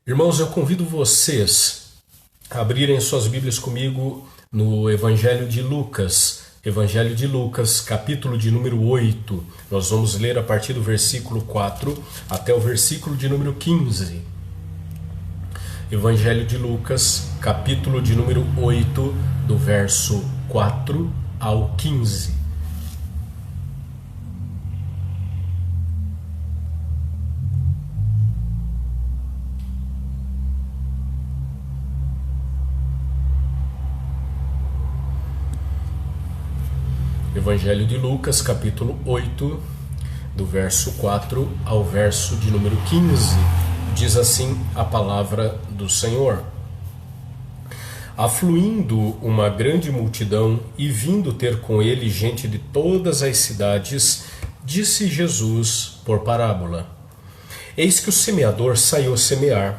Irmãos, eu convido vocês a abrirem suas Bíblias comigo no Evangelho de Lucas, capítulo de número 8. Nós vamos ler a partir do versículo 4 até o versículo de número 15. Evangelho de Lucas, capítulo de número 8, do verso 4 ao 15. Evangelho de Lucas, capítulo 8, do verso 4 ao verso de número 15, diz assim a palavra do Senhor. Afluindo uma grande multidão e vindo ter com ele gente de todas as cidades, disse Jesus por parábola: Eis que o semeador saiu a semear,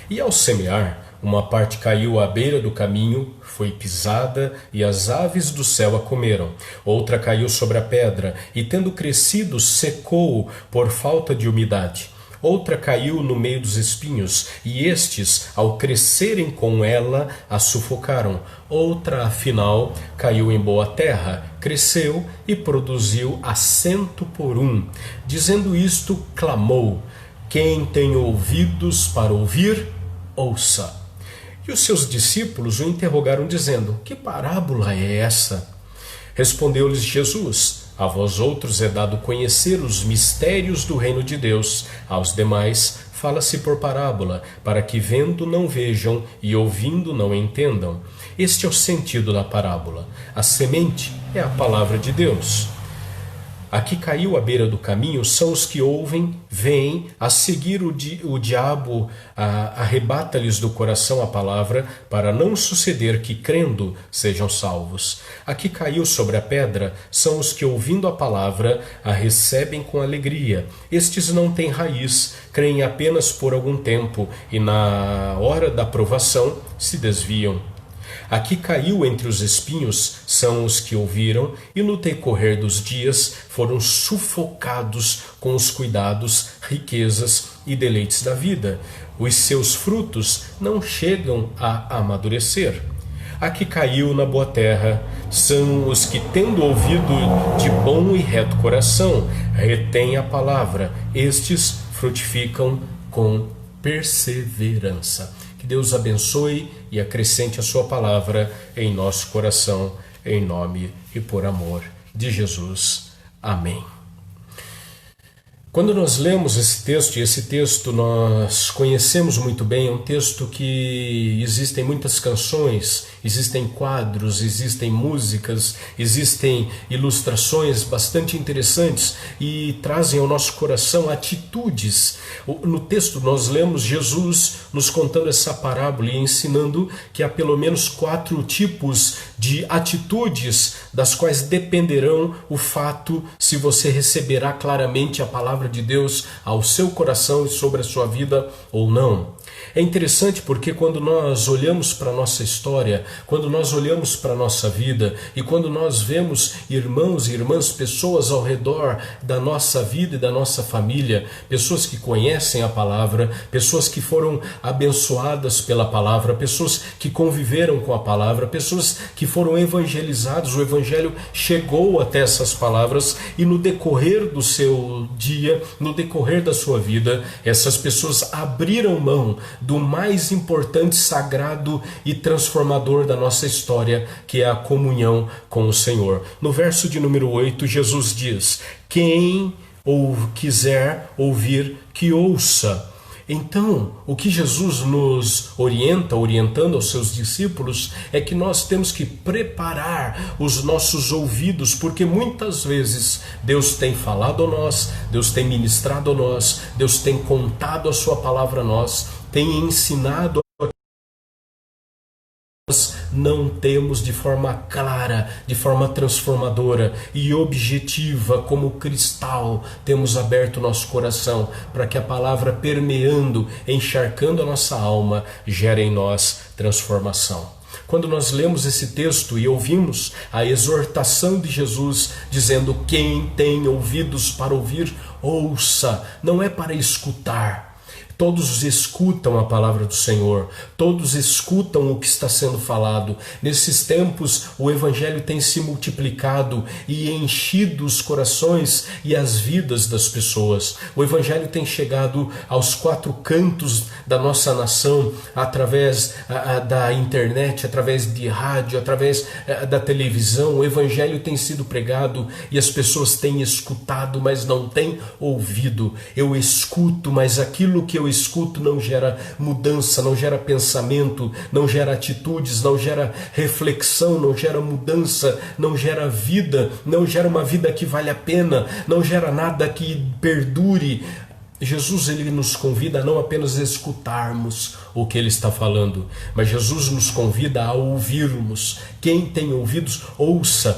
e ao semear, uma parte caiu à beira do caminho, foi pisada, e as aves do céu a comeram. Outra caiu sobre a pedra, e tendo crescido, secou por falta de umidade. Outra caiu no meio dos espinhos, e estes, ao crescerem com ela, a sufocaram. Outra, afinal, caiu em boa terra, cresceu e produziu a 100 por 1. Dizendo isto, clamou: Quem tem ouvidos para ouvir, ouça. E os seus discípulos o interrogaram, dizendo: Que parábola é essa? Respondeu-lhes Jesus: A vós outros é dado conhecer os mistérios do reino de Deus, aos demais fala-se por parábola, para que vendo não vejam e ouvindo não entendam. Este é o sentido da parábola. A semente é a palavra de Deus. A que caiu à beira do caminho são os que ouvem, veem, a seguir o diabo arrebata-lhes do coração a palavra, para não suceder que, crendo, sejam salvos. A que caiu sobre a pedra são os que, ouvindo a palavra, a recebem com alegria. Estes não têm raiz, creem apenas por algum tempo, e na hora da provação se desviam. A que caiu entre os espinhos são os que ouviram e no decorrer dos dias foram sufocados com os cuidados, riquezas e deleites da vida. Os seus frutos não chegam a amadurecer. A que caiu na boa terra são os que, tendo ouvido de bom e reto coração, retêm a palavra. Estes frutificam com perseverança. Que Deus abençoe e acrescente a sua palavra em nosso coração, em nome e por amor de Jesus. Amém. Quando nós lemos esse texto, e esse texto nós conhecemos muito bem, é um texto que existem muitas canções, existem quadros, existem músicas, existem ilustrações bastante interessantes e trazem ao nosso coração atitudes. No texto nós lemos Jesus nos contando essa parábola e ensinando que há pelo menos 4 tipos de atitudes das quais dependerão o fato se você receberá claramente a palavra de Deus ao seu coração e sobre a sua vida ou não. É interessante porque quando nós olhamos para a nossa história, quando nós olhamos para a nossa vida e quando nós vemos irmãos e irmãs, pessoas ao redor da nossa vida e da nossa família, pessoas que conhecem a palavra, pessoas que foram abençoadas pela palavra, pessoas que conviveram com a palavra, pessoas que foram evangelizados, o evangelho chegou até essas palavras e no decorrer do seu dia, no decorrer da sua vida, essas pessoas abriram mão do mais importante, sagrado e transformador da nossa história, que é a comunhão com o Senhor. No verso de número 8, Jesus diz: Quem quiser ouvir, que ouça. Então, o que Jesus nos orientando aos seus discípulos, é que nós temos que preparar os nossos ouvidos, porque muitas vezes Deus tem falado a nós, Deus tem ministrado a nós, Deus tem contado a sua palavra a nós, tem ensinado a nós, não temos de forma clara, de forma transformadora e objetiva, como cristal, temos aberto nosso coração para que a palavra, permeando, encharcando a nossa alma, gere em nós transformação. Quando nós lemos esse texto e ouvimos a exortação de Jesus dizendo: quem tem ouvidos para ouvir, ouça, não é para escutar. todos escutam a palavra do Senhor, todos escutam o que está sendo falado. Nesses tempos, o Evangelho tem se multiplicado e enchido os corações e as vidas das pessoas. O Evangelho tem chegado aos quatro cantos da nossa nação, através da internet, através de rádio, através da televisão. O Evangelho tem sido pregado e as pessoas têm escutado, mas não têm ouvido. Eu escuto, mas aquilo que eu escuto não gera mudança, não gera pensamento, não gera atitudes, não gera reflexão, não gera mudança, não gera vida, não gera uma vida que vale a pena, não gera nada que perdure. Jesus, ele nos convida a não apenas escutarmos o que ele está falando, mas Jesus nos convida a ouvirmos. Quem tem ouvidos, ouça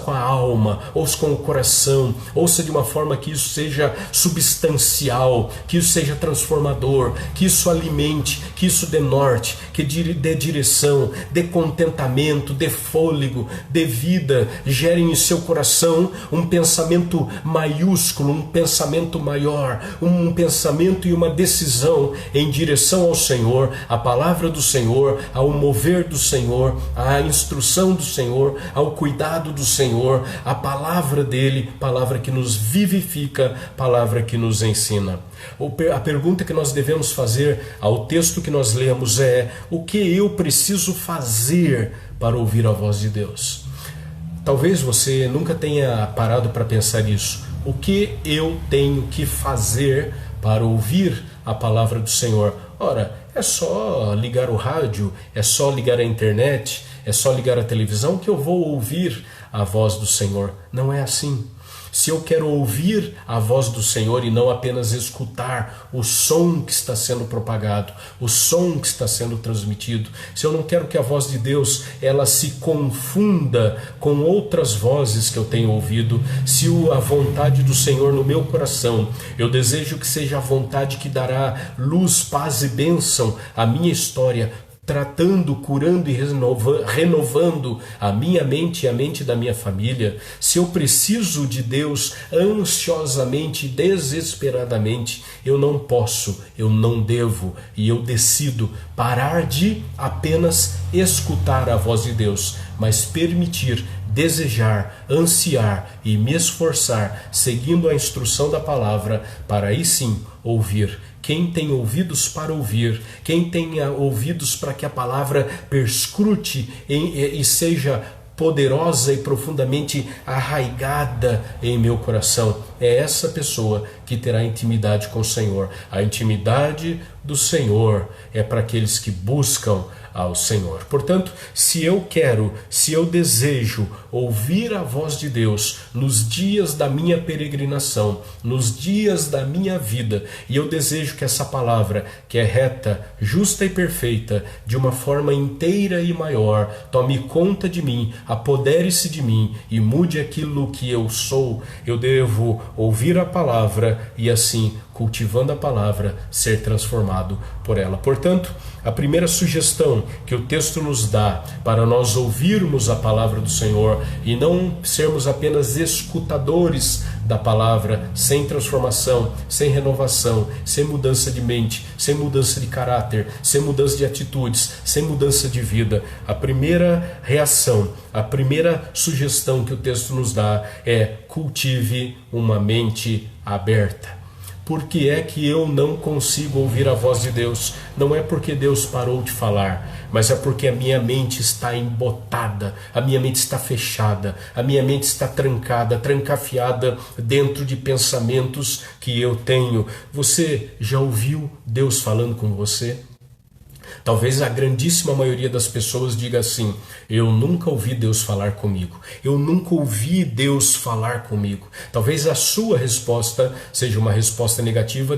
com a alma, ouça com o coração, ouça de uma forma que isso seja substancial, que isso seja transformador, que isso alimente, que isso dê norte, que dê direção, dê contentamento, dê fôlego, dê vida, gere em seu coração um pensamento maiúsculo, um pensamento maior, um pensamento e uma decisão em direção ao Senhor, à palavra do Senhor, ao mover do Senhor, à instrução do Senhor, ao cuidado do Senhor, a palavra dele, palavra que nos vivifica, palavra que nos ensina. A pergunta que nós devemos fazer ao texto que nós lemos é: o que eu preciso fazer para ouvir a voz de Deus? Talvez você nunca tenha parado para pensar nisso. O que eu tenho que fazer para ouvir a palavra do Senhor? Ora, é só ligar o rádio, é só ligar a internet, é só ligar a televisão que eu vou ouvir a voz do Senhor. Não é assim. Se eu quero ouvir a voz do Senhor e não apenas escutar o som que está sendo propagado, o som que está sendo transmitido, se eu não quero que a voz de Deus ela se confunda com outras vozes que eu tenho ouvido, se a vontade do Senhor no meu coração, eu desejo que seja a vontade que dará luz, paz e bênção à minha história, tratando, curando e renovando a minha mente e a mente da minha família, se eu preciso de Deus ansiosamente, desesperadamente, eu não posso, eu não devo e eu decido parar de apenas escutar a voz de Deus, mas permitir, desejar, ansiar e me esforçar, seguindo a instrução da palavra, para aí sim ouvir. Quem tem ouvidos para ouvir, quem tem ouvidos para que a palavra perscrute e seja poderosa e profundamente arraigada em meu coração, é essa pessoa que terá intimidade com o Senhor. A intimidade do Senhor é para aqueles que buscam ao Senhor. Portanto, se eu desejo ouvir a voz de Deus nos dias da minha peregrinação, nos dias da minha vida, e eu desejo que essa palavra, que é reta, justa e perfeita, de uma forma inteira e maior, tome conta de mim, apodere-se de mim e mude aquilo que eu sou, eu devo ouvir a palavra e assim, cultivando a palavra, ser transformado por ela. Portanto, a primeira sugestão que o texto nos dá para nós ouvirmos a palavra do Senhor e não sermos apenas escutadores da palavra, sem transformação, sem renovação, sem mudança de mente, sem mudança de caráter, sem mudança de atitudes, sem mudança de vida. A primeira reação, a primeira sugestão que o texto nos dá é: cultive uma mente aberta. Por que é que eu não consigo ouvir a voz de Deus? Não é porque Deus parou de falar, mas é porque a minha mente está embotada, a minha mente está fechada, a minha mente está trancada, trancafiada dentro de pensamentos que eu tenho. Você já ouviu Deus falando com você? Talvez a grandíssima maioria das pessoas diga assim: eu nunca ouvi Deus falar comigo, eu nunca ouvi Deus falar comigo. Talvez a sua resposta seja uma resposta negativa,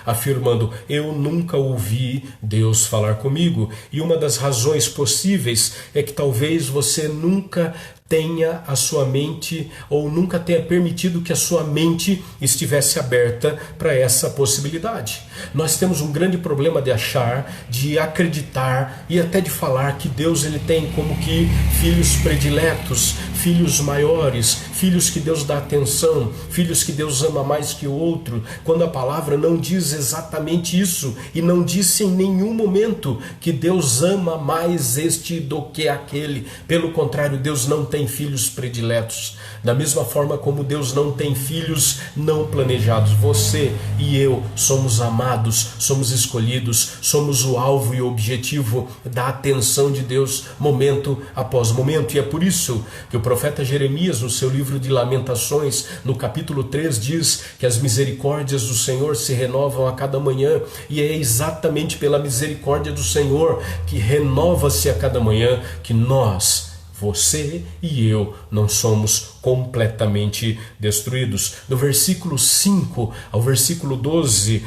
afirmando: eu nunca ouvi Deus falar comigo. E uma das razões possíveis é que talvez você nunca tenha a sua mente, ou nunca tenha permitido que a sua mente estivesse aberta para essa possibilidade. Nós temos um grande problema de achar, de acreditar e até de falar que Deus ele tem como que filhos prediletos, filhos maiores, filhos que Deus dá atenção, filhos que Deus ama mais que o outro, quando a palavra não diz exatamente isso, e não disse em nenhum momento que Deus ama mais este do que aquele. Pelo contrário, Deus não tem filhos prediletos, da mesma forma como Deus não tem filhos não planejados. Você e eu somos amados, somos escolhidos, somos o alvo e o objetivo da atenção de Deus momento após momento, e é por isso que o profeta Jeremias, no seu livro de Lamentações, no capítulo 3, diz que as misericórdias do Senhor se renovam a cada manhã, e é exatamente pela misericórdia do Senhor, que renova-se a cada manhã, que nós, você e eu, não somos completamente destruídos. Do versículo 5 ao versículo 12,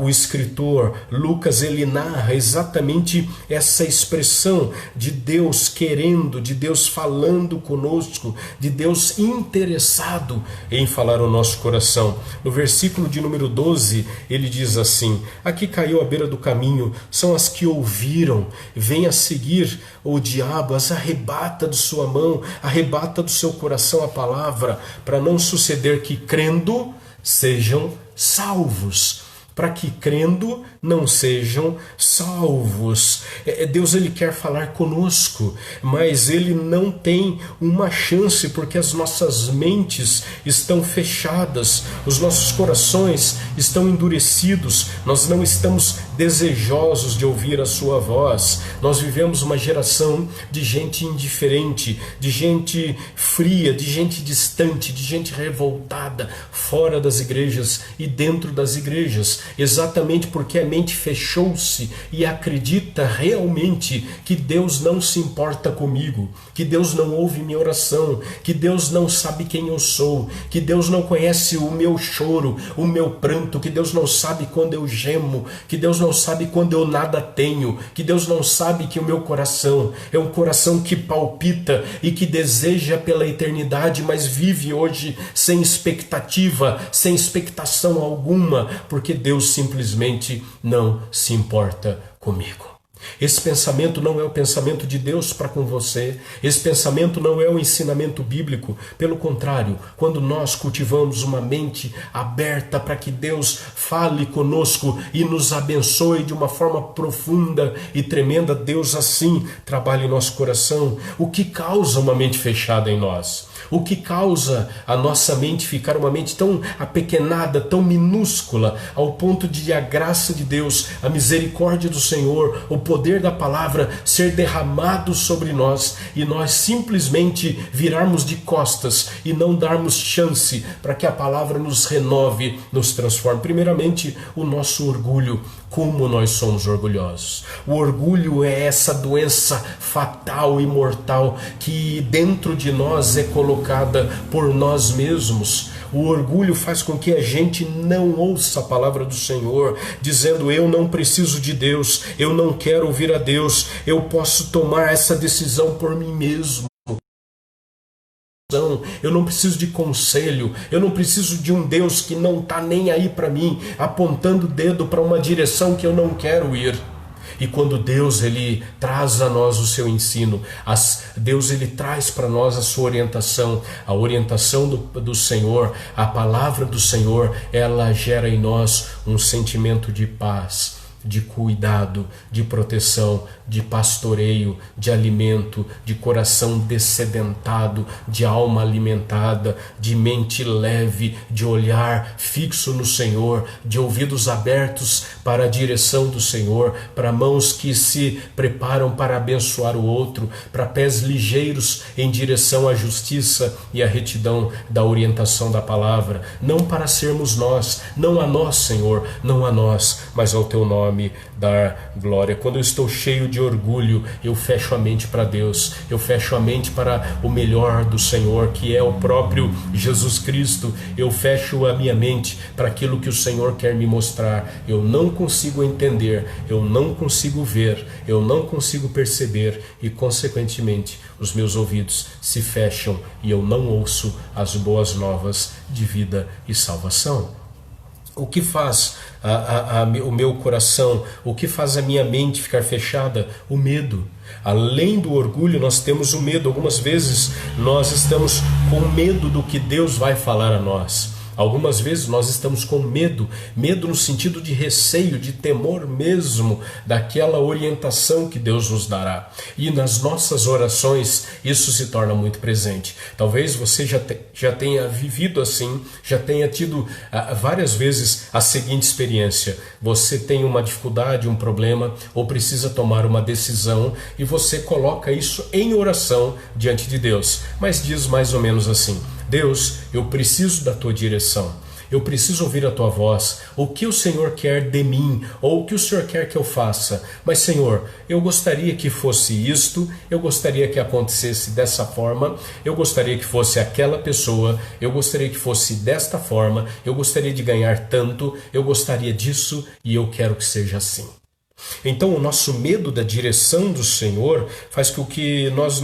o escritor Lucas, ele narra exatamente essa expressão de Deus querendo, de Deus falando conosco, de Deus interessado em falar ao nosso coração. No versículo de número 12, ele diz assim: aqui caiu à beira do caminho, são as que ouviram, vem a seguir o diabo, as arrebata de sua mão, arrebata do seu coração a palavra, para não suceder que crendo sejam salvos. Para que crendo não sejam salvos. Deus ele quer falar conosco, mas ele não tem uma chance, porque as nossas mentes estão fechadas, os nossos corações estão endurecidos, nós não estamos desejosos de ouvir a sua voz. Nós vivemos uma geração de gente indiferente, de gente fria, de gente distante, de gente revoltada, fora das igrejas e dentro das igrejas, exatamente porque a mente fechou-se e acredita realmente que Deus não se importa comigo, que Deus não ouve minha oração, que Deus não sabe quem eu sou, que Deus não conhece o meu choro, o meu pranto, que Deus não sabe quando eu gemo, que Deus não sabe quando eu nada tenho, que Deus não sabe que o meu coração é um coração que palpita e que deseja pela eternidade, mas vive hoje sem expectativa, sem expectação alguma, porque Deus simplesmente não se importa comigo. Esse pensamento não é o pensamento de Deus para com você. Esse pensamento não é o ensinamento bíblico. Pelo contrário, quando nós cultivamos uma mente aberta para que Deus fale conosco e nos abençoe de uma forma profunda e tremenda, Deus assim trabalha em nosso coração. O que causa uma mente fechada em nós? O que causa a nossa mente ficar uma mente tão apequenada, tão minúscula, ao ponto de a graça de Deus, a misericórdia do Senhor, o poder da palavra ser derramado sobre nós e nós simplesmente virarmos de costas e não darmos chance para que a palavra nos renove, nos transforme? Primeiramente, o nosso orgulho. Como nós somos orgulhosos. O orgulho é essa doença fatal e mortal que dentro de nós é colocada por nós mesmos. O orgulho faz com que a gente não ouça a palavra do Senhor, dizendo: eu não preciso de Deus, eu não quero ouvir a Deus, eu posso tomar essa decisão por mim mesmo. Eu não preciso de conselho, eu não preciso de um Deus que não está nem aí para mim, apontando o dedo para uma direção que eu não quero ir. E quando Deus ele traz a nós o seu ensino, Deus ele traz para nós a sua orientação, a orientação do Senhor, a palavra do Senhor, ela gera em nós um sentimento de paz, de cuidado, de proteção, de pastoreio, de alimento, de coração dessedentado, de alma alimentada, de mente leve, de olhar fixo no Senhor, de ouvidos abertos para a direção do Senhor, para mãos que se preparam para abençoar o outro, para pés ligeiros em direção à justiça e à retidão da orientação da palavra, não para sermos nós, não a nós, Senhor, não a nós, mas ao Teu nome. nome dar glória. Quando eu estou cheio de orgulho, eu fecho a mente para Deus, eu fecho a mente para o melhor do Senhor, que é o próprio Jesus Cristo. Eu fecho a minha mente para aquilo que o Senhor quer me mostrar. Eu não consigo entender, eu não consigo ver, eu não consigo perceber e, consequentemente, os meus ouvidos se fecham e eu não ouço as boas novas de vida e salvação. O que faz o meu coração, o que faz a minha mente ficar fechada? O medo. Além do orgulho, nós temos o medo. Algumas vezes nós estamos com medo do que Deus vai falar a nós. Algumas vezes nós estamos com medo, medo no sentido de receio, de temor mesmo, daquela orientação que Deus nos dará. E nas nossas orações isso se torna muito presente. Talvez você já tenha vivido assim, já tenha tido várias vezes a seguinte experiência. Você tem uma dificuldade, um problema, ou precisa tomar uma decisão, e você coloca isso em oração diante de Deus. Mas diz mais ou menos assim: Deus, eu preciso da tua direção, eu preciso ouvir a tua voz, o que o Senhor quer de mim, ou o que o Senhor quer que eu faça. Mas Senhor, eu gostaria que fosse isto, eu gostaria que acontecesse dessa forma, eu gostaria que fosse aquela pessoa, eu gostaria que fosse desta forma, eu gostaria de ganhar tanto, eu gostaria disso e eu quero que seja assim. Então o nosso medo da direção do Senhor faz com que nós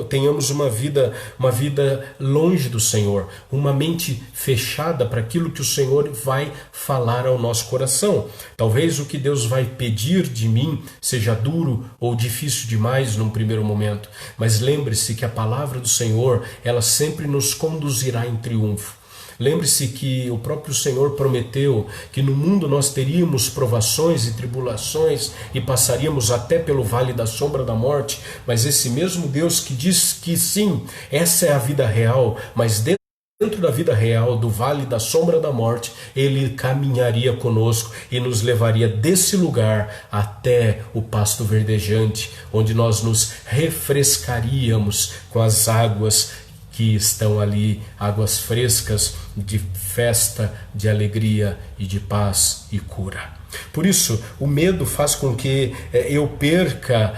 tenhamos uma vida longe do Senhor, uma mente fechada para aquilo que o Senhor vai falar ao nosso coração. Talvez o que Deus vai pedir de mim seja duro ou difícil demais num primeiro momento, mas lembre-se que a palavra do Senhor, ela sempre nos conduzirá em triunfo. Lembre-se que o próprio Senhor prometeu que no mundo nós teríamos provações e tribulações e passaríamos até pelo vale da sombra da morte, mas esse mesmo Deus que diz que sim, essa é a vida real, mas dentro da vida real, do vale da sombra da morte, Ele caminharia conosco e nos levaria desse lugar até o pasto verdejante, onde nós nos refrescaríamos com as águas que estão ali, águas frescas de festa, de alegria e de paz e cura. Por isso, o medo faz com que eu perca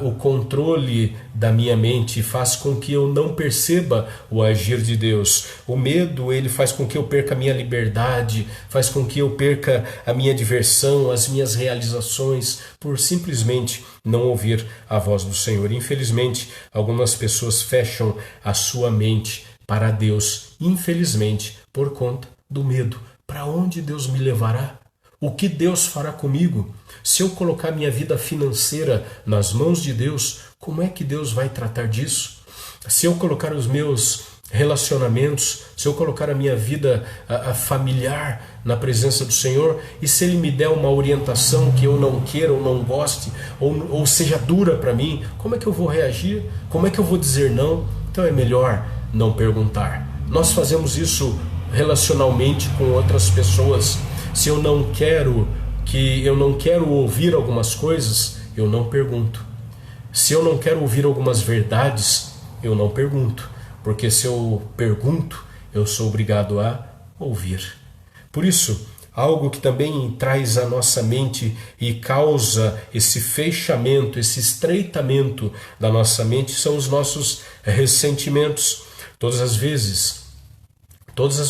o controle da minha mente, faz com que eu não perceba o agir de Deus. O medo, ele faz com que eu perca a minha liberdade, faz com que eu perca a minha diversão, as minhas realizações, por simplesmente não ouvir a voz do Senhor. Infelizmente, algumas pessoas fecham a sua mente para Deus, infelizmente, por conta do medo. Para onde Deus me levará? O que Deus fará comigo? Se eu colocar minha vida financeira nas mãos de Deus, como é que Deus vai tratar disso? Se eu colocar os meus relacionamentos, se eu colocar a minha vida familiar na presença do Senhor, e se Ele me der uma orientação que eu não queira ou não goste, ou seja dura para mim, como é que eu vou reagir? Como é que eu vou dizer não? Então é melhor não perguntar. Nós fazemos isso relacionalmente com outras pessoas. Se eu não quero ouvir algumas coisas, eu não pergunto. Se eu não quero ouvir algumas verdades, eu não pergunto. Porque se eu pergunto, eu sou obrigado a ouvir. Por isso, algo que também traz à nossa mente e causa esse fechamento, esse estreitamento da nossa mente são os nossos ressentimentos. Todas as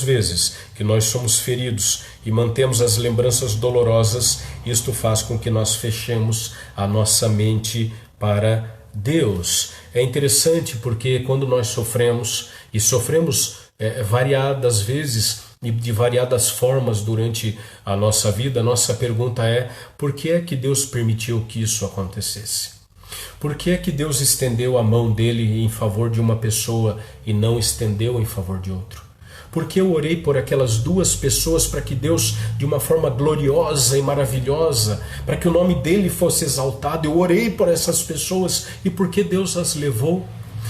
vezes que nós somos feridos e mantemos as lembranças dolorosas, isto faz com que nós fechemos a nossa mente para Deus. É interessante porque quando nós sofremos, e sofremos variadas vezes e de variadas formas durante a nossa vida, a nossa pergunta é: por que é que Deus permitiu que isso acontecesse? Por que é que Deus estendeu a mão dele em favor de uma pessoa e não estendeu em favor de outro? Porque eu orei por aquelas duas pessoas para que Deus, de uma forma gloriosa e maravilhosa, para que o nome dele fosse exaltado, eu orei por essas pessoas, e por que Deus as levou?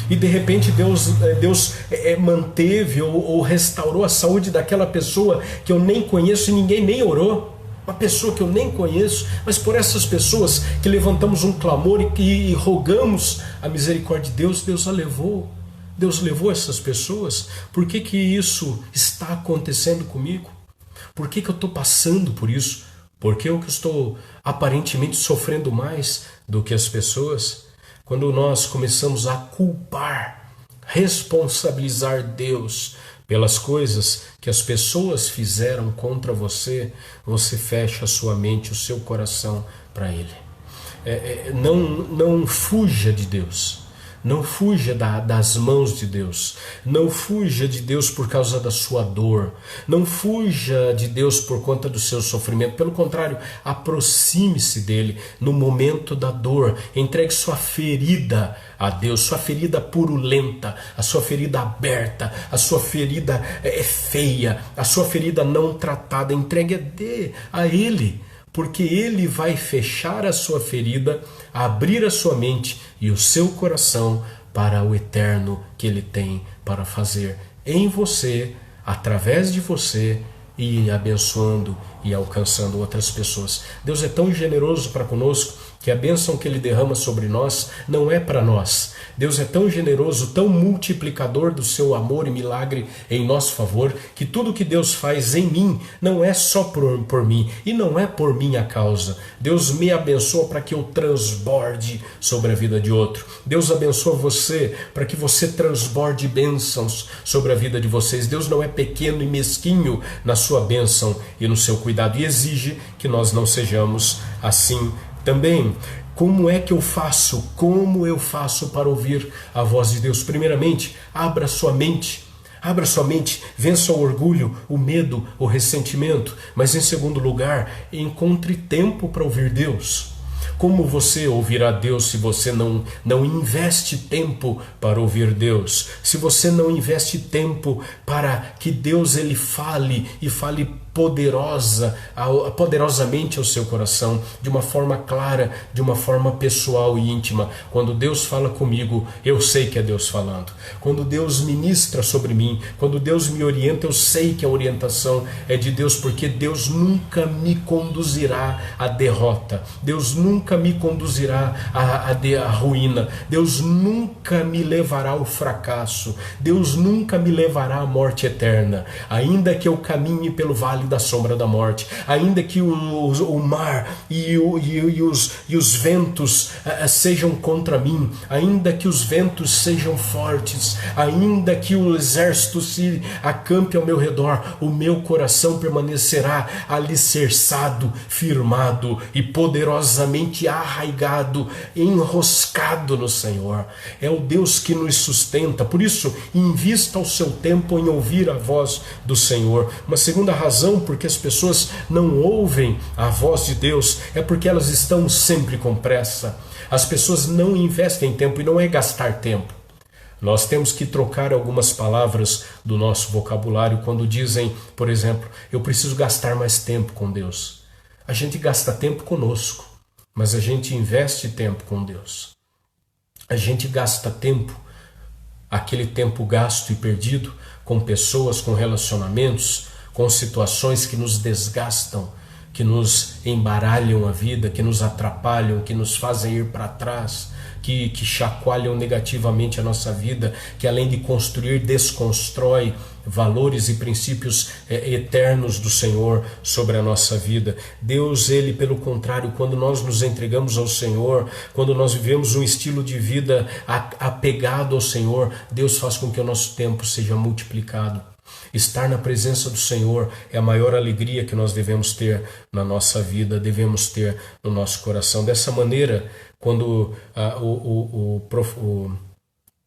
E de repente Deus manteve ou restaurou a saúde daquela pessoa que eu nem conheço e ninguém nem orou. Uma pessoa que eu nem conheço, mas por essas pessoas que levantamos um clamor e rogamos a misericórdia de Deus, Deus a levou. Deus levou essas pessoas. Por que que isso está acontecendo comigo? Por que que eu estou passando por isso? Porque eu que estou aparentemente sofrendo mais do que as pessoas? Quando nós começamos a culpar, responsabilizar Deus pelas coisas que as pessoas fizeram contra você, você fecha a sua mente, o seu coração para Ele. Não fuja de Deus. Não fuja das mãos de Deus. Não fuja de Deus por causa da sua dor. Não fuja de Deus por conta do seu sofrimento. Pelo contrário, aproxime-se dele no momento da dor. Entregue sua ferida a Deus, sua ferida purulenta, a sua ferida aberta, a sua ferida feia, a sua ferida não tratada. Entregue a Ele, porque Ele vai fechar a sua ferida, abrir a sua mente e o seu coração para o eterno que Ele tem para fazer em você, através de você, e abençoando e alcançando outras pessoas. Deus é tão generoso para conosco que a bênção que Ele derrama sobre nós não é para nós. Deus é tão generoso, tão multiplicador do seu amor e milagre em nosso favor, que tudo que Deus faz em mim não é só por mim e não é por minha causa. Deus me abençoa para que eu transborde sobre a vida de outro. Deus abençoa você para que você transborde bênçãos sobre a vida de vocês. Deus não é pequeno e mesquinho na sua bênção e no seu cuidado, e exige que nós não sejamos assim também. Como é que eu faço? Como eu faço para ouvir a voz de Deus? Primeiramente, abra sua mente. Abra sua mente, vença o orgulho, o medo, o ressentimento. Mas em segundo lugar, encontre tempo para ouvir Deus. Como você ouvirá Deus se você não investe tempo para ouvir Deus? Se você não investe tempo para que Deus ele fale e fale poderosamente ao seu coração, de uma forma clara, de uma forma pessoal e íntima. Quando Deus fala comigo, eu sei que é Deus falando. Quando Deus ministra sobre mim, quando Deus me orienta, eu sei que a orientação é de Deus, porque Deus nunca me conduzirá à derrota. Deus nunca me conduzirá à ruína. Deus nunca me levará ao fracasso. Deus nunca me levará à morte eterna. Ainda que eu caminhe pelo vale da sombra da morte, ainda que o mar e os ventos sejam contra mim, ainda que os ventos sejam fortes, ainda que o exército se acampe ao meu redor, o meu coração permanecerá alicerçado, firmado e poderosamente arraigado, enroscado no Senhor. É o Deus que nos sustenta. Por isso, invista o seu tempo em ouvir a voz do Senhor. Uma segunda razão porque as pessoas não ouvem a voz de Deus é porque elas estão sempre com pressa. As pessoas não investem tempo, e não é gastar tempo. Nós temos que trocar algumas palavras do nosso vocabulário quando dizem, por exemplo, eu preciso gastar mais tempo com Deus. A gente gasta tempo conosco, mas a gente investe tempo com Deus. A gente gasta tempo, aquele tempo gasto e perdido, com pessoas, com relacionamentos, com situações que nos desgastam, que nos embaralham a vida, que nos atrapalham, que nos fazem ir para trás, que chacoalham negativamente a nossa vida, que além de construir, desconstrói valores e princípios eternos do Senhor sobre a nossa vida. Deus, ele, pelo contrário, quando nós nos entregamos ao Senhor, quando nós vivemos um estilo de vida apegado ao Senhor, Deus faz com que o nosso tempo seja multiplicado. Estar na presença do Senhor é a maior alegria que nós devemos ter na nossa vida, devemos ter no nosso coração. Dessa maneira, quando o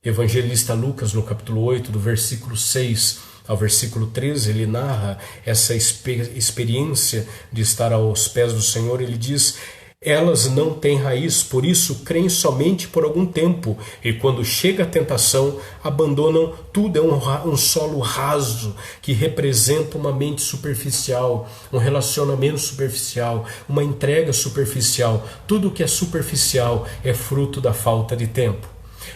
evangelista Lucas, no capítulo 8, do versículo 6 ao versículo 13, ele narra essa experiência de estar aos pés do Senhor. Ele diz: elas não têm raiz, por isso creem somente por algum tempo, e quando chega a tentação, abandonam tudo. É um solo raso que representa uma mente superficial, um relacionamento superficial, uma entrega superficial. Tudo que é superficial é fruto da falta de tempo.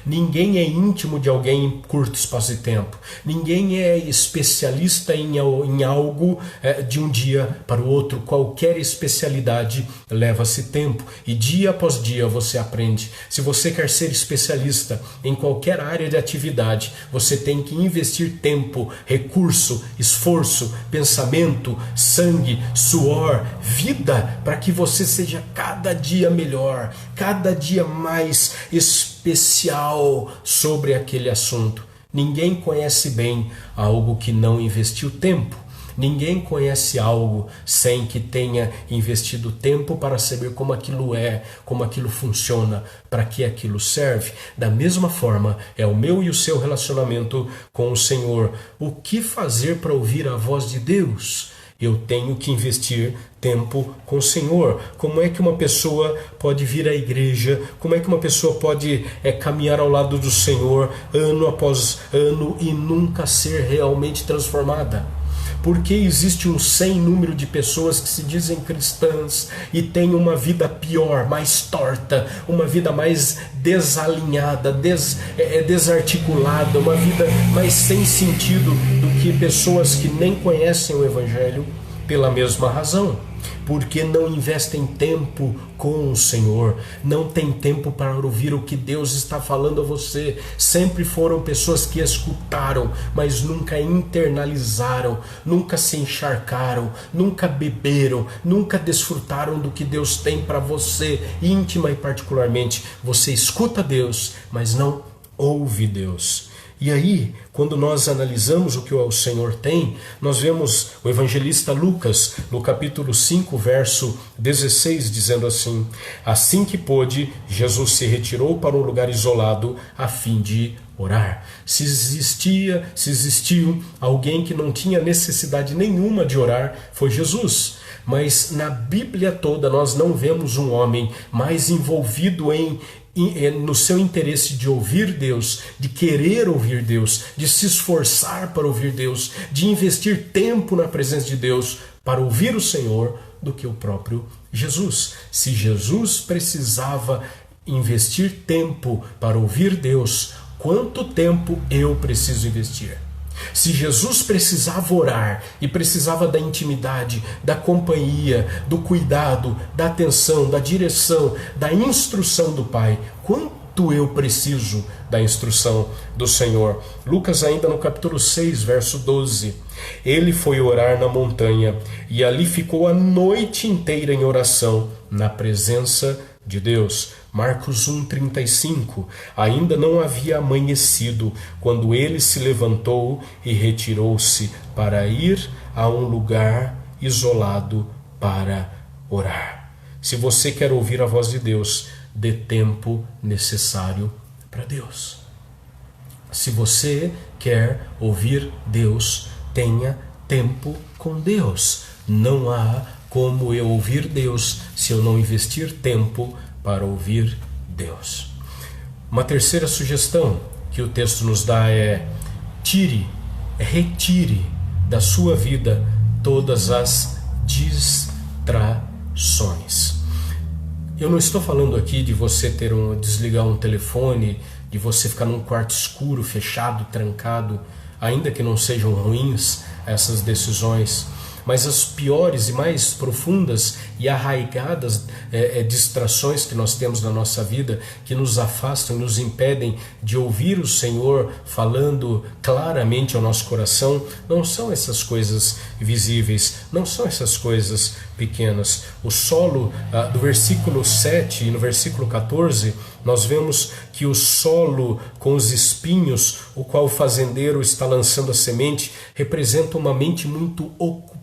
Ninguém é íntimo de alguém em curto espaço de tempo. Ninguém é especialista em algo de um dia para o outro. Qualquer especialidade leva-se tempo e dia após dia você aprende. Se você quer ser especialista em qualquer área de atividade, você tem que investir tempo, recurso, esforço, pensamento, sangue, suor, vida, para que você seja cada dia melhor, cada dia mais especial sobre aquele assunto. Ninguém conhece bem algo que não investiu tempo. Ninguém conhece algo sem que tenha investido tempo para saber como aquilo é, como aquilo funciona, para que aquilo serve. Da mesma forma, é o meu e o seu relacionamento com o Senhor. O que fazer para ouvir a voz de Deus? Eu tenho que investir tempo com o Senhor. Como é que uma pessoa pode vir à igreja? Como é que uma pessoa pode caminhar ao lado do Senhor ano após ano e nunca ser realmente transformada? Porque existe um sem número de pessoas que se dizem cristãs e têm uma vida pior, mais torta, uma vida mais desalinhada, desarticulada, uma vida mais sem sentido do que pessoas que nem conhecem o Evangelho pela mesma razão. Porque não investem tempo com o Senhor, não tem tempo para ouvir o que Deus está falando a você. Sempre foram pessoas que escutaram, mas nunca internalizaram, nunca se encharcaram, nunca beberam, nunca desfrutaram do que Deus tem para você, íntima e particularmente. Você escuta Deus, mas não ouve Deus. E aí, quando nós analisamos o que o Senhor tem, nós vemos o evangelista Lucas, no capítulo 5, verso 16, dizendo assim: assim que pôde, Jesus se retirou para um lugar isolado a fim de orar. Se existiu alguém que não tinha necessidade nenhuma de orar, foi Jesus. Mas na Bíblia toda nós não vemos um homem mais envolvido no seu interesse de ouvir Deus, de querer ouvir Deus, de se esforçar para ouvir Deus, de investir tempo na presença de Deus para ouvir o Senhor, do que o próprio Jesus. Se Jesus precisava investir tempo para ouvir Deus, quanto tempo eu preciso investir? Se Jesus precisava orar e precisava da intimidade, da companhia, do cuidado, da atenção, da direção, da instrução do Pai, quanto eu preciso da instrução do Senhor? Lucas ainda no capítulo 6, verso 12. Ele foi orar na montanha e ali ficou a noite inteira em oração na presença de Deus. Marcos 1,35. Ainda não havia amanhecido quando ele se levantou e retirou-se para ir a um lugar isolado para orar. Se você quer ouvir a voz de Deus, dê tempo necessário para Deus. Se você quer ouvir Deus, tenha tempo com Deus. Não há como eu ouvir Deus se eu não investir tempo para ouvir Deus. Uma terceira sugestão que o texto nos dá é: retire da sua vida todas as distrações. Eu não estou falando aqui de você desligar um telefone, de você ficar num quarto escuro, fechado, trancado, ainda que não sejam ruins essas decisões. Mas as piores e mais profundas e arraigadas distrações que nós temos na nossa vida, que nos afastam e nos impedem de ouvir o Senhor falando claramente ao nosso coração, não são essas coisas visíveis, não são essas coisas pequenas. O solo do versículo 7 e no versículo 14, nós vemos que o solo com os espinhos, o qual o fazendeiro está lançando a semente, representa uma mente muito ocupada.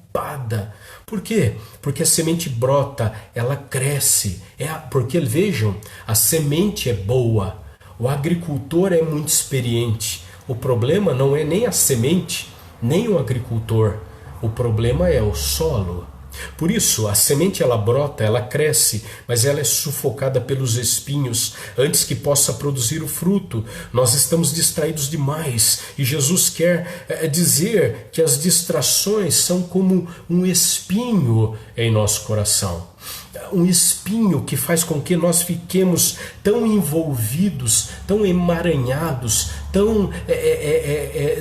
Por quê? Porque a semente brota, ela cresce. Porque, vejam, a semente é boa, o agricultor é muito experiente. O problema não é nem a semente, nem o agricultor. O problema é o solo. Por isso, a semente ela brota, ela cresce, mas ela é sufocada pelos espinhos antes que possa produzir o fruto. Nós estamos distraídos demais e Jesus quer dizer que as distrações são como um espinho em nosso coração. um espinho que faz com que nós fiquemos tão envolvidos, tão emaranhados, tão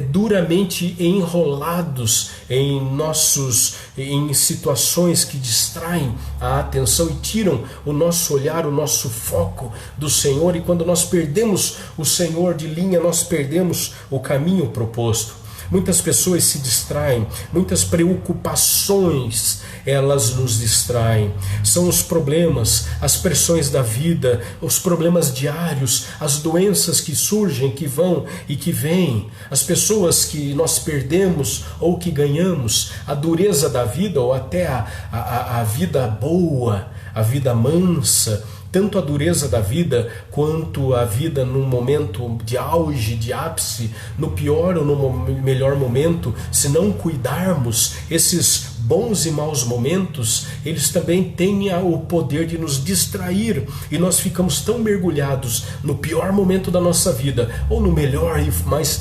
duramente enrolados em situações que distraem a atenção e tiram o nosso olhar, o nosso foco do Senhor. E quando nós perdemos o Senhor de linha, nós perdemos o caminho proposto. Muitas pessoas se distraem, muitas preocupações, elas nos distraem. São os problemas, as pressões da vida, os problemas diários, as doenças que surgem, que vão e que vêm, as pessoas que nós perdemos ou que ganhamos, a dureza da vida ou até a vida boa, a vida mansa. Tanto a dureza da vida quanto a vida num momento de auge, de ápice, no pior ou no melhor momento, se não cuidarmos, esses bons e maus momentos, eles também têm o poder de nos distrair e nós ficamos tão mergulhados no pior momento da nossa vida ou no melhor e mais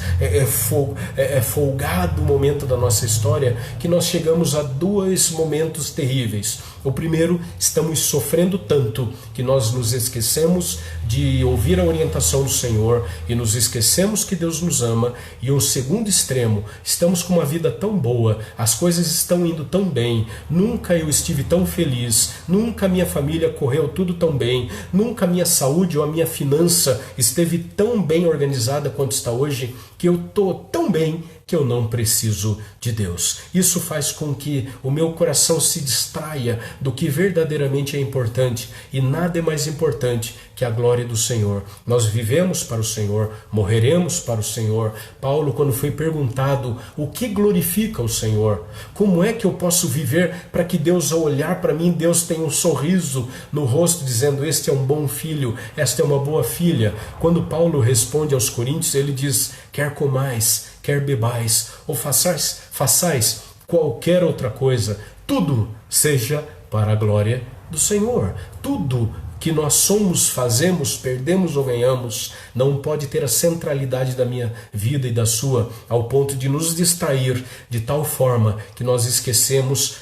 folgado momento da nossa história, que nós chegamos a dois momentos terríveis. O primeiro, estamos sofrendo tanto que nós nos esquecemos de ouvir a orientação do Senhor e nos esquecemos que Deus nos ama. E o segundo extremo, estamos com uma vida tão boa, as coisas estão indo tão bem, nunca eu estive tão feliz, nunca minha família correu tudo tão bem, nunca a minha saúde ou a minha finança esteve tão bem organizada quanto está hoje, que eu estou tão bem que eu não preciso de Deus. Isso faz com que o meu coração se distraia do que verdadeiramente é importante, e nada é mais importante que a glória do Senhor. Nós vivemos para o Senhor, morreremos para o Senhor. Paulo, quando foi perguntado o que glorifica o Senhor, como é que eu posso viver para que Deus, ao olhar para mim, Deus tenha um sorriso no rosto dizendo: este é um bom filho, esta é uma boa filha. Quando Paulo responde aos Coríntios, ele diz: quer comais, quer bebais, ou façais qualquer outra coisa, tudo seja para a glória do Senhor. Tudo que nós somos, fazemos, perdemos ou ganhamos, não pode ter a centralidade da minha vida e da sua, ao ponto de nos distrair de tal forma que nós esqueçamos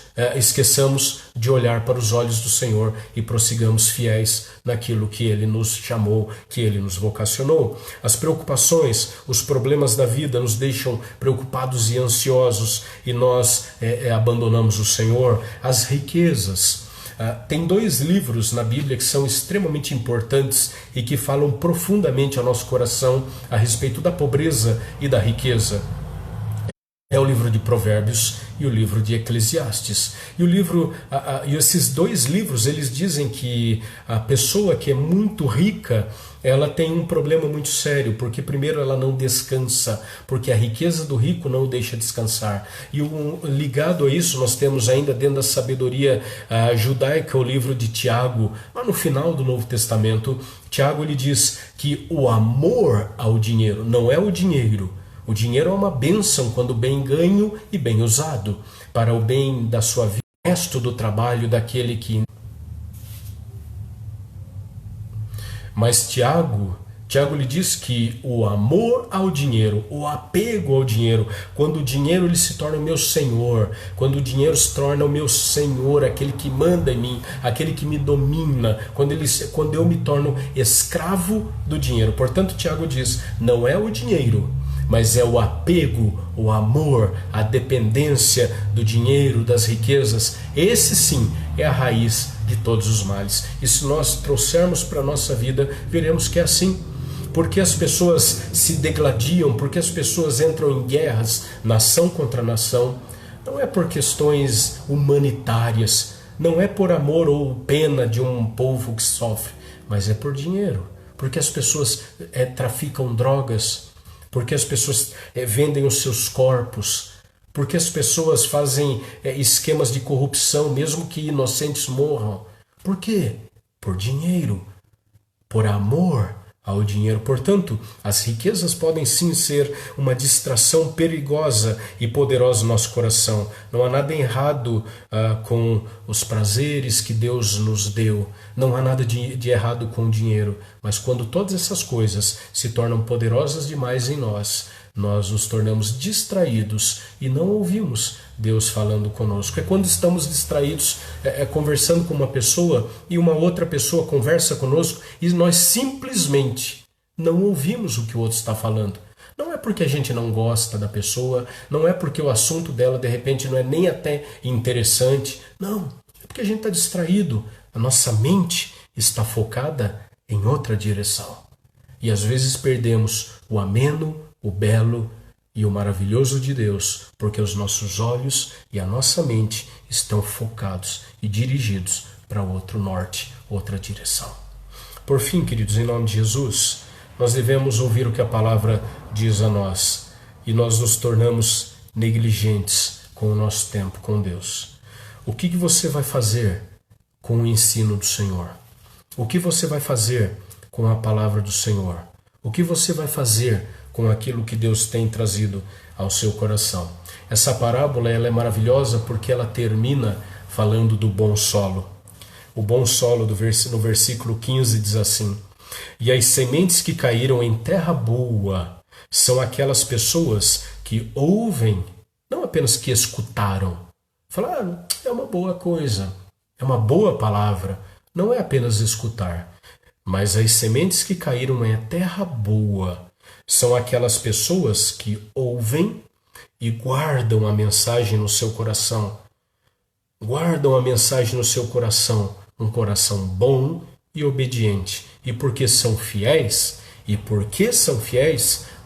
de olhar para os olhos do Senhor e prossigamos fiéis naquilo que Ele nos chamou, que Ele nos vocacionou. As preocupações, os problemas da vida nos deixam preocupados e ansiosos e nós abandonamos o Senhor. As riquezas. Tem dois livros na Bíblia que são extremamente importantes e que falam profundamente ao nosso coração a respeito da pobreza e da riqueza. É o livro de Provérbios e o livro de Eclesiastes. E esses dois livros, eles dizem que a pessoa que é muito rica, ela tem um problema muito sério, porque primeiro ela não descansa, porque a riqueza do rico não o deixa descansar. E ligado a isso, nós temos ainda dentro da sabedoria judaica o livro de Tiago, lá no final do Novo Testamento. Tiago, ele diz que o amor ao dinheiro não é o dinheiro. O dinheiro é uma bênção quando bem ganho e bem usado, para o bem da sua vida, o resto do trabalho daquele que... Mas Tiago lhe diz que o amor ao dinheiro, o apego ao dinheiro, quando o dinheiro ele se torna o meu senhor, quando o dinheiro se torna o meu senhor, aquele que manda em mim, aquele que me domina, quando eu me torno escravo do dinheiro. Portanto, Tiago diz, não é o dinheiro, mas é o apego, o amor, a dependência do dinheiro, das riquezas. Esse sim é a raiz de todos os males. E se nós trouxermos para a nossa vida, veremos que é assim. Porque as pessoas se degladiam, porque as pessoas entram em guerras, nação contra nação, não é por questões humanitárias, não é por amor ou pena de um povo que sofre, mas é por dinheiro. Porque as pessoas traficam drogas, porque as pessoas vendem os seus corpos, porque as pessoas fazem esquemas de corrupção, mesmo que inocentes morram. Por quê? Por dinheiro, por amor ao dinheiro. Portanto, as riquezas podem sim ser uma distração perigosa e poderosa no nosso coração. Não há nada errado com os prazeres que Deus nos deu. Não há nada de errado com o dinheiro. Mas quando todas essas coisas se tornam poderosas demais em nós, nós nos tornamos distraídos e não ouvimos Deus falando conosco. É quando estamos distraídos, conversando com uma pessoa e uma outra pessoa conversa conosco e nós simplesmente não ouvimos o que o outro está falando. Não é porque a gente não gosta da pessoa, não é porque o assunto dela de repente não é nem até interessante. Não, é porque a gente está distraído. A nossa mente está focada em outra direção. E às vezes perdemos o ameno, o belo e o maravilhoso de Deus, porque os nossos olhos e a nossa mente estão focados e dirigidos para outro norte, outra direção. Por fim, queridos, em nome de Jesus, nós devemos ouvir o que a palavra diz a nós e nós nos tornamos negligentes com o nosso tempo com Deus. O que você vai fazer com o ensino do Senhor? O que você vai fazer com a palavra do Senhor? O que você vai fazer com aquilo que Deus tem trazido ao seu coração? Essa parábola ela é maravilhosa porque ela termina falando do bom solo. O bom solo no versículo 15 diz assim: e as sementes que caíram em terra boa são aquelas pessoas que ouvem, não apenas que escutaram. Falaram, é uma boa coisa, é uma boa palavra, não é apenas escutar. Mas as sementes que caíram em terra boa são aquelas pessoas que ouvem e guardam a mensagem no seu coração. Guardam a mensagem no seu coração, um coração bom e obediente. E porque são fiéis,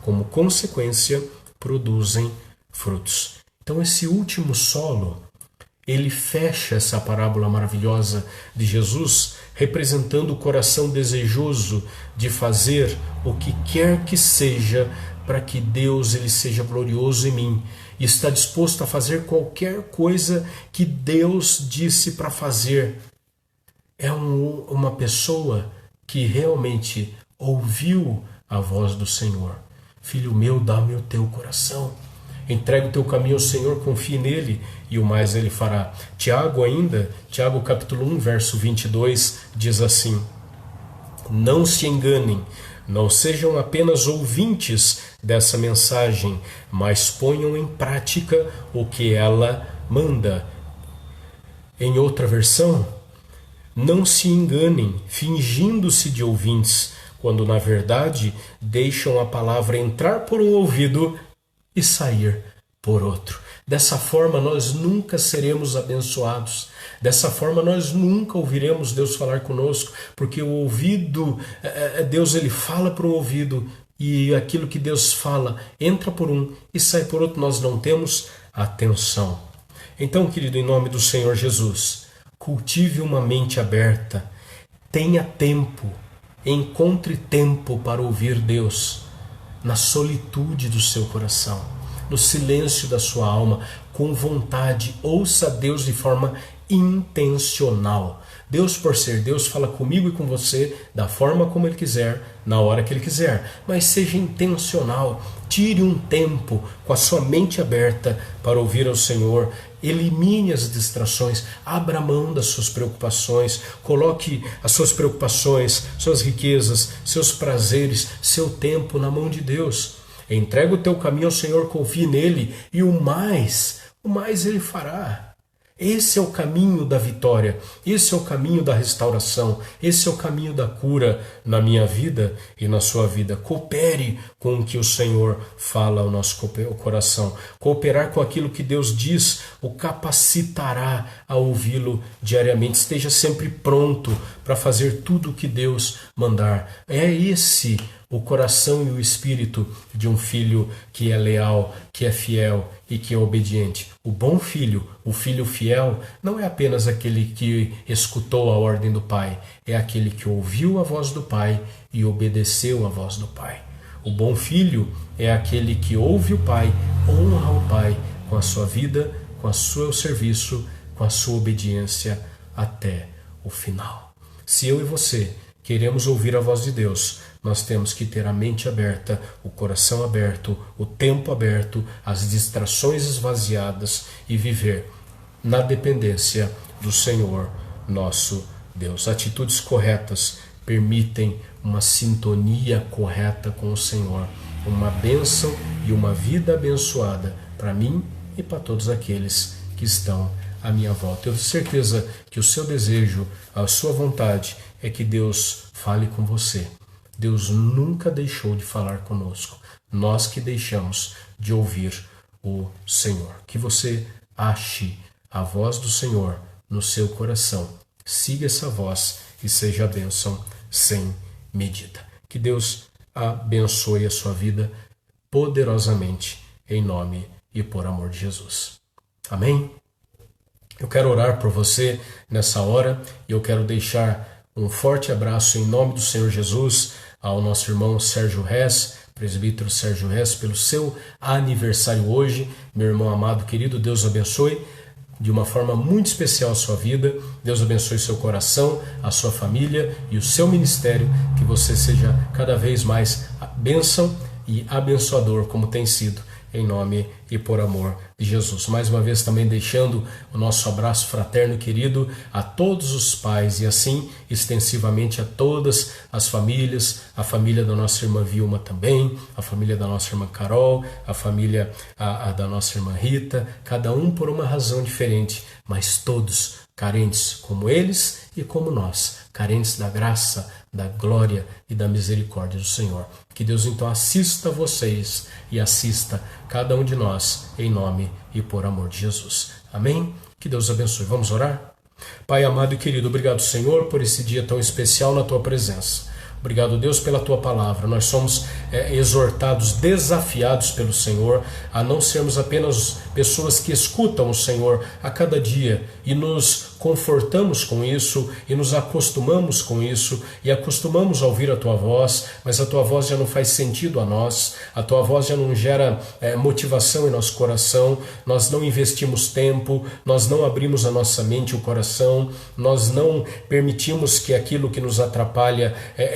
como consequência, produzem frutos. Então esse último solo, ele fecha essa parábola maravilhosa de Jesus, representando o coração desejoso de fazer o que quer que seja para que Deus ele seja glorioso em mim. E está disposto a fazer qualquer coisa que Deus disse para fazer. É uma pessoa que realmente ouviu a voz do Senhor. Filho meu, dá-me o teu coração. Entrega o teu caminho ao Senhor, confie nele e o mais ele fará. Tiago capítulo 1, verso 22, diz assim: não se enganem, não sejam apenas ouvintes dessa mensagem, mas ponham em prática o que ela manda. Em outra versão, não se enganem, fingindo-se de ouvintes, quando na verdade deixam a palavra entrar por um ouvido e sair por outro. Dessa forma nós nunca seremos abençoados. Dessa forma nós nunca ouviremos Deus falar conosco, porque o ouvido, Deus ele fala para o ouvido e aquilo que Deus fala entra por um e sai por outro. Nós não temos atenção. Então, querido, em nome do Senhor Jesus, cultive uma mente aberta, tenha tempo, encontre tempo para ouvir Deus na solitude do seu coração, no silêncio da sua alma, com vontade. Ouça Deus de forma intencional. Deus, por ser Deus, fala comigo e com você da forma como Ele quiser, na hora que Ele quiser, mas seja intencional. Tire um tempo com a sua mente aberta para ouvir ao Senhor. Elimine as distrações, abra mão das suas preocupações, coloque as suas preocupações, suas riquezas, seus prazeres, seu tempo na mão de Deus. Entrega o teu caminho ao Senhor, confie nele e o mais Ele fará. Esse é o caminho da vitória, esse é o caminho da restauração, esse é o caminho da cura na minha vida e na sua vida. Coopere com o que o Senhor fala ao nosso coração. Cooperar com aquilo que Deus diz o capacitará a ouvi-lo diariamente. Esteja sempre pronto para fazer tudo o que Deus mandar. É esse o coração e o espírito de um filho que é leal, que é fiel e que é obediente. O bom filho, o filho fiel, não é apenas aquele que escutou a ordem do pai, é aquele que ouviu a voz do pai e obedeceu a voz do pai. O bom filho é aquele que ouve o pai, honra o pai com a sua vida, com o seu serviço, com a sua obediência até o final. Se eu e você queremos ouvir a voz de Deus, nós temos que ter a mente aberta, o coração aberto, o tempo aberto, as distrações esvaziadas e viver na dependência do Senhor nosso Deus. Atitudes corretas permitem uma sintonia correta com o Senhor, uma bênção e uma vida abençoada para mim e para todos aqueles que estão à minha volta. Eu tenho certeza que o seu desejo, a sua vontade é que Deus fale com você. Deus nunca deixou de falar conosco. Nós que deixamos de ouvir o Senhor. Que você ache a voz do Senhor no seu coração. Siga essa voz e seja a bênção sem medida. Que Deus abençoe a sua vida poderosamente, em nome e por amor de Jesus. Amém? Eu quero orar por você nessa hora e eu quero deixar um forte abraço em nome do Senhor Jesus ao nosso irmão Sérgio Rez, presbítero Sérgio Rez, pelo seu aniversário hoje. Meu irmão amado, querido, Deus abençoe de uma forma muito especial a sua vida. Deus abençoe seu coração, a sua família e o seu ministério. Que você seja cada vez mais bênção e abençoador, como tem sido, em nome e por amor de Jesus. Mais uma vez também deixando o nosso abraço fraterno e querido a todos os pais e assim extensivamente a todas as famílias, a família da nossa irmã Vilma também, a família da nossa irmã Carol, a família da nossa irmã Rita, cada um por uma razão diferente, mas todos carentes como eles e como nós, carentes da graça, da glória e da misericórdia do Senhor. Que Deus então assista vocês e assista cada um de nós em nome e por amor de Jesus. Amém? Que Deus abençoe. Vamos orar? Pai amado e querido, obrigado, Senhor, por esse dia tão especial na Tua presença. Obrigado, Deus, pela Tua palavra. Nós somos exortados, desafiados pelo Senhor a não sermos apenas pessoas que escutam o Senhor a cada dia e nos confortamos com isso e nos acostumamos com isso e acostumamos a ouvir a Tua voz, mas a Tua voz já não faz sentido a nós, a Tua voz já não gera motivação em nosso coração, nós não investimos tempo, nós não abrimos a nossa mente e o coração, nós não permitimos que aquilo que nos atrapalha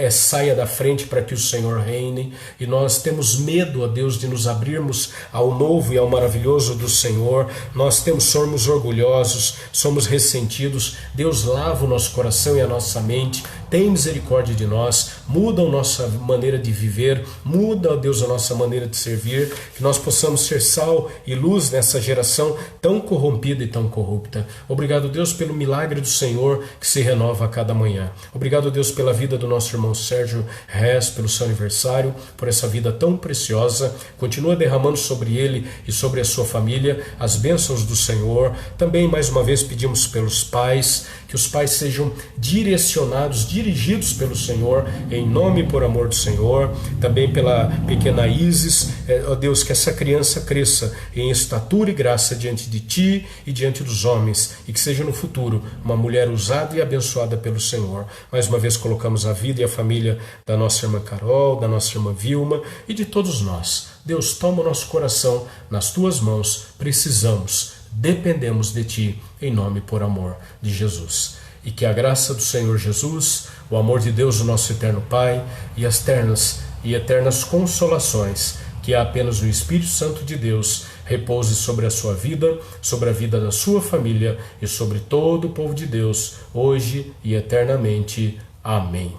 saia da frente para que o Senhor reine, e nós temos medo, ó Deus, de nos abrirmos ao novo e ao maravilhoso do Senhor. Nós somos orgulhosos, somos ressentidos. Deus, lava o nosso coração e a nossa mente, tem misericórdia de nós, muda a nossa maneira de viver, muda, ó Deus, a nossa maneira de servir, que nós possamos ser sal e luz nessa geração tão corrompida e tão corrupta. Obrigado, Deus, pelo milagre do Senhor que se renova a cada manhã. Obrigado, Deus, pela vida do nosso irmão Sérgio Rez, pelo seu aniversário, por essa vida tão preciosa. Continua derramando sobre ele e sobre a sua família as bênçãos do Senhor. Também, mais uma vez, pedimos pelos pais, que os pais sejam direcionados, dirigidos pelo Senhor, em nome e por amor do Senhor. Também pela pequena Isis, ó Deus, que essa criança cresça em estatura e graça diante de Ti e diante dos homens, e que seja no futuro uma mulher usada e abençoada pelo Senhor. Mais uma vez colocamos a vida e a família da nossa irmã Carol, da nossa irmã Vilma e de todos nós. Deus, toma o nosso coração nas Tuas mãos, precisamos, dependemos de Ti, em nome e por amor de Jesus. E que a graça do Senhor Jesus, o amor de Deus, o nosso eterno Pai, e as ternas e eternas consolações que há apenas no Espírito Santo de Deus, repouse sobre a sua vida, sobre a vida da sua família e sobre todo o povo de Deus, hoje e eternamente. Amém.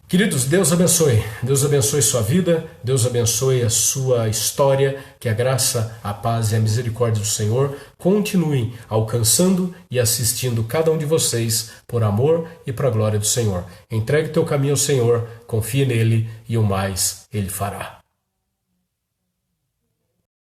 Queridos, Deus abençoe sua vida, Deus abençoe a sua história, que a graça, a paz e a misericórdia do Senhor continuem alcançando e assistindo cada um de vocês por amor e para a glória do Senhor. Entregue teu caminho ao Senhor, confie nele e o mais Ele fará.